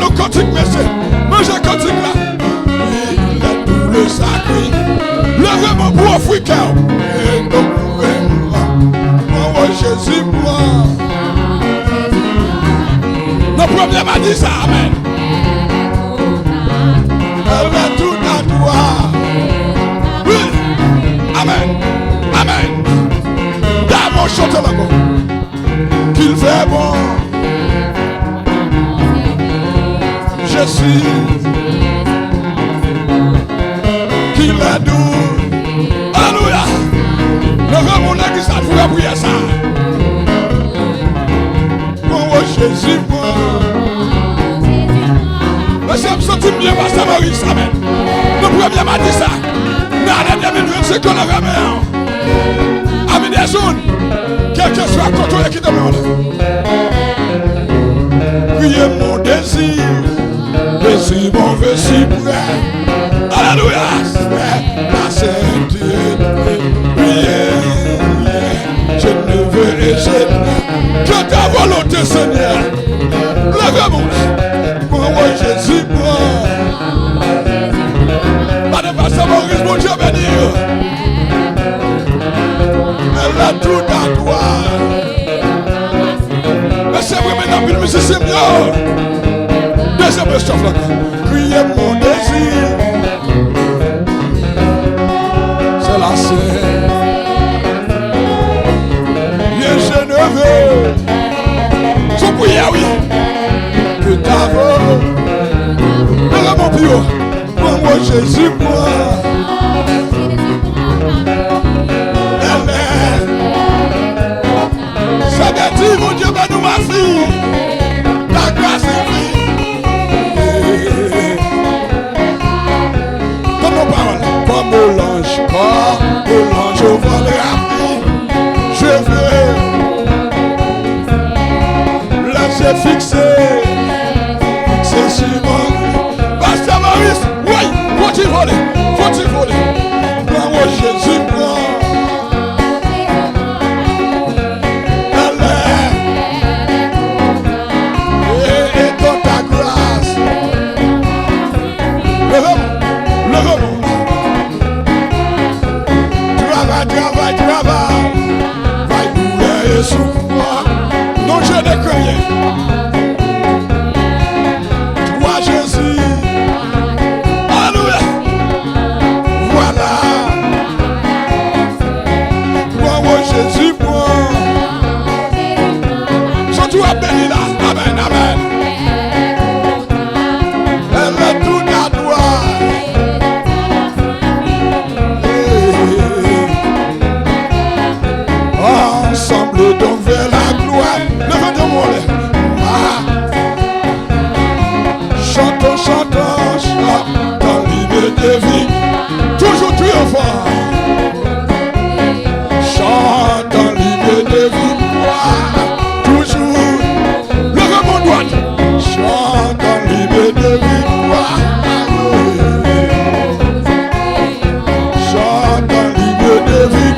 nos cantiques, merci. Mangez cantique là. Il est tout le sacré. Levez-moi pour Afrique. Et nous pouvons Jésus moi. Le premier m'a dit ça, amen. Elle est tout à toi. Oui, amen, amen. D'abord chante là-bas. Qu'il fait bon. Je suis. Qu'il est doux. Alléluia. Levez mon église, ça vous prier ça. Oh Jésus, moi. Mais je me sens bien, Pasteur Maurice, amen. Le premier m'a dit ça. Dans l'année 2025, on a remis. Amis des zones, quel que soit le côté qui demande. Priez mon désir, désir mon vessie prêt. Alléluia, la sainteté. Priez, je ne veux essayer que ta volonté, Seigneur. Levez-moi, pour moi Jésus, moi. Pas de Pasteur Maurice, mon Dieu béni. Elle a tout à toi. Mais c'est vrai maintenant que le musicien c'est mieux. Deuxième strophe là. Priez mon désir. C'est la scène. Bien je ne veux. Son prière oui. Que ta voix. Elle a mon bio. Pour moi Jésus moi. Dis mon Dieu, ben nous ma fille, la grâce est vie. Comme nos paroles, comme au l'ange au vol rapide, je veux laisser fixer sur moi. Pasteur Maurice, oui, faut-il voler, moi Jésus, moi. Non, je ne crains rien. Toi, Jésus. Alléluia. Voilà. Toi, Jésus, moi. Surtout à béni là. Amen, amen. Elle est tout à toi. Ensemble donc vers la gloire. Levez-moi les. Chantons, chantons, l'hymne de vie. Toujours triomphant. Chantons l'hymne de vie. Toujours. Levez-moi droite. Chantons l'hymne de vie. Chantons l'hymne de vie.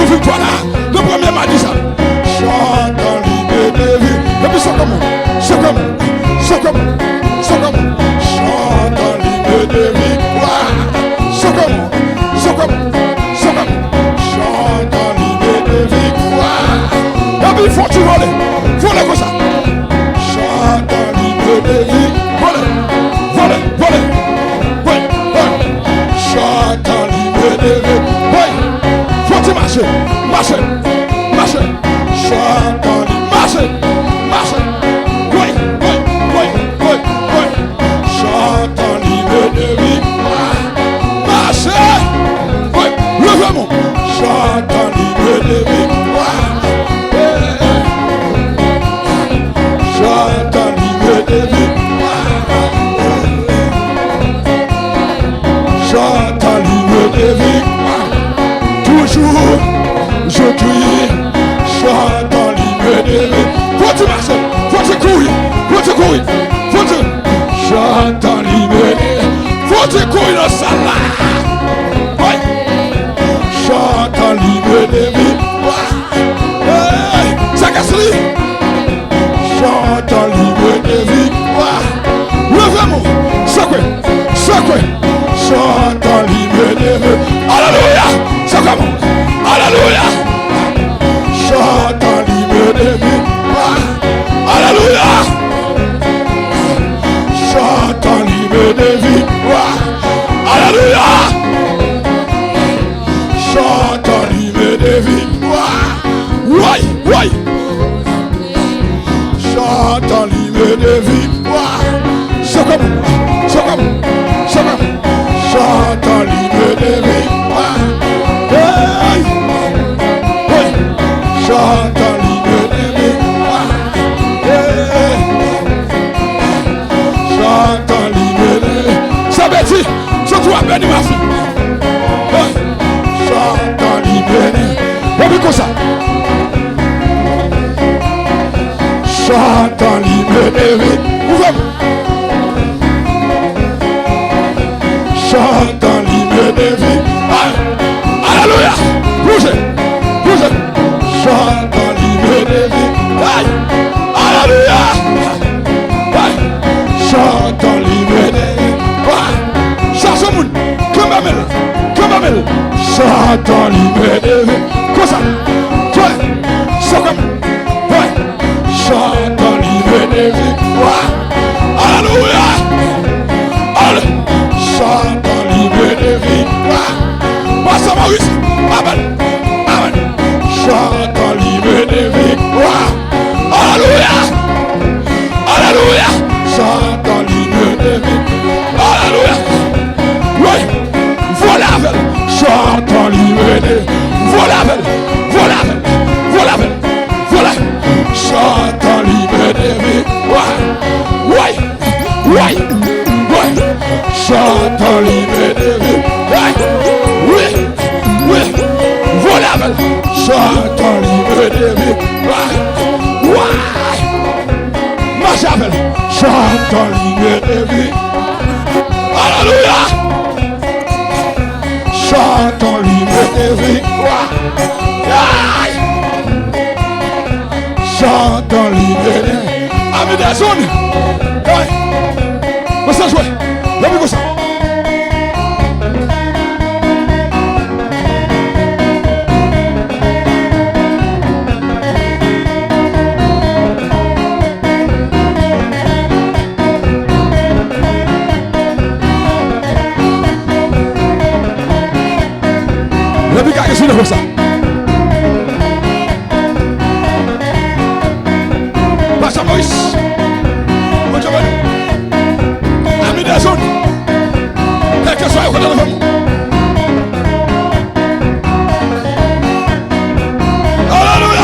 Victoire là, le premier m'a dit ça. Chante en l'hymne de vie. Et puis c'est comme, chante en l'hymne de victoire. Chante en l'hymne de victoire. Et puis il faut tu voler comme ça. Chante en l'hymne de vie. Voler. Chante en l'hymne de vie. Marche. Chante en l'hymne. Marche. Oui. Chante en l'hymne de victoire. Marche. Oui. Levez-moi. Chante en l'hymne de victoire. Chante en l'hymne de victoire. Chante en l'hymne de victoire. Toujours. Je crie, chante en l'hymne de vie. Faut-tu marcher, faut-tu courir. Chante en l'hymne de vie. Côté couille dans ça là. Oui. Chante en libre de victoire. Ça casse-lui. Chante en libre de victoire. Levez-moi. Sacré. Chante en libre de victoire. Alléluia. Ça commence. Alléluia. Chante en libre de victoire. Alléluia. Chante en libre de victoire. Alléluia. Chante en libre de victoire. Oui. Chante en libre de victoire. C'est comme. Chante en libre de victoire. Oui. Chante en libre de victoire. Chante en libre de victoire. Ça veut dire, je dois bénir ma fille. Chante en libre de victoire. Comme ça. Chante en libre de victoire. Chante en libre de victoire. Alléluia. Bougez. Chante en libre de victoire. Alléluia. Chante en libre de victoire. Chasse au monde. Comme Amel. Chante en libre de victoire. Comme ça. Toi. C'est comme. Chante en libre de victoire. Alléluia. Chante en libre de victoire. Passe Maurice. Amen. Chante en libre de victoire. Alléluia. Chante en libre de victoire. Alléluia. Oui. Voilà. Chante en libre de voilà. Chante en libre de victoire. Oui. Chante en libre de victoire. Oui. Voilà. Chante en libre de victoire. Oui. Marchabel. Chante en libre de victoire. Alléluia. Chante en libre de victoire. Chante en libre de Amis des zones. Oui. Vous savez jouer. Levez-vous ça. Levez-vous ça. Pasteur Maurice. Bonjour. Amis des zones. Quel que soit le côté de vous. Alléluia.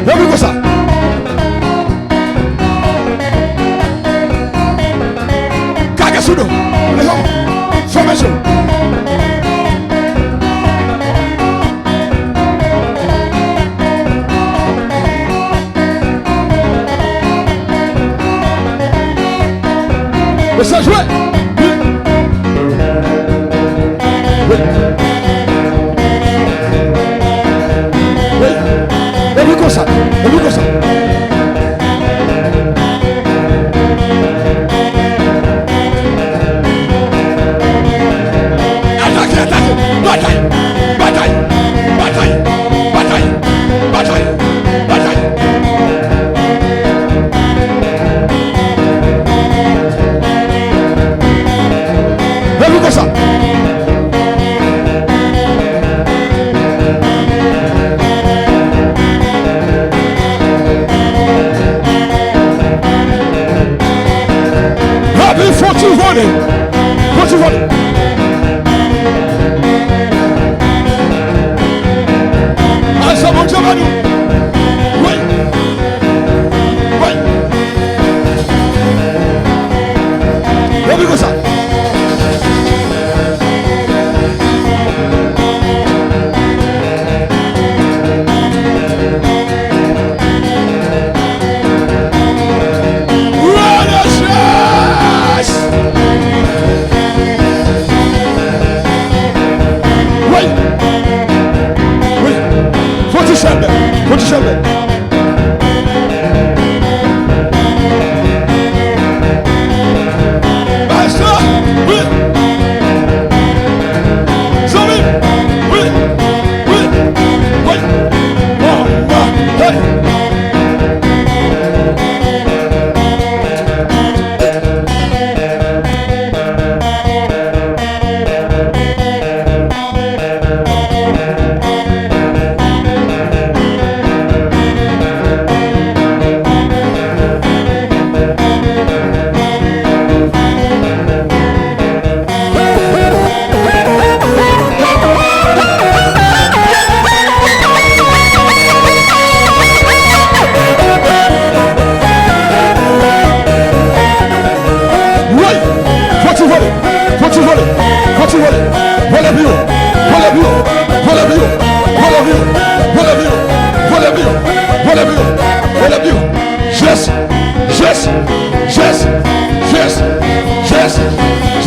Levez-vous ça. Kagasudo. Les hommes. Formation. Mais ça jouait. Oui. Levez comme ça. Attaquez. Bataille. Levez comme ça. Faut-tu voler? Ah, ça va, nous. Oui. Levez comme ça.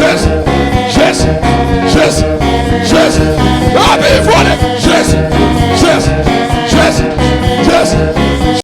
Jésus. Jésus. Jésus. Ah, mais voilà. Jésus.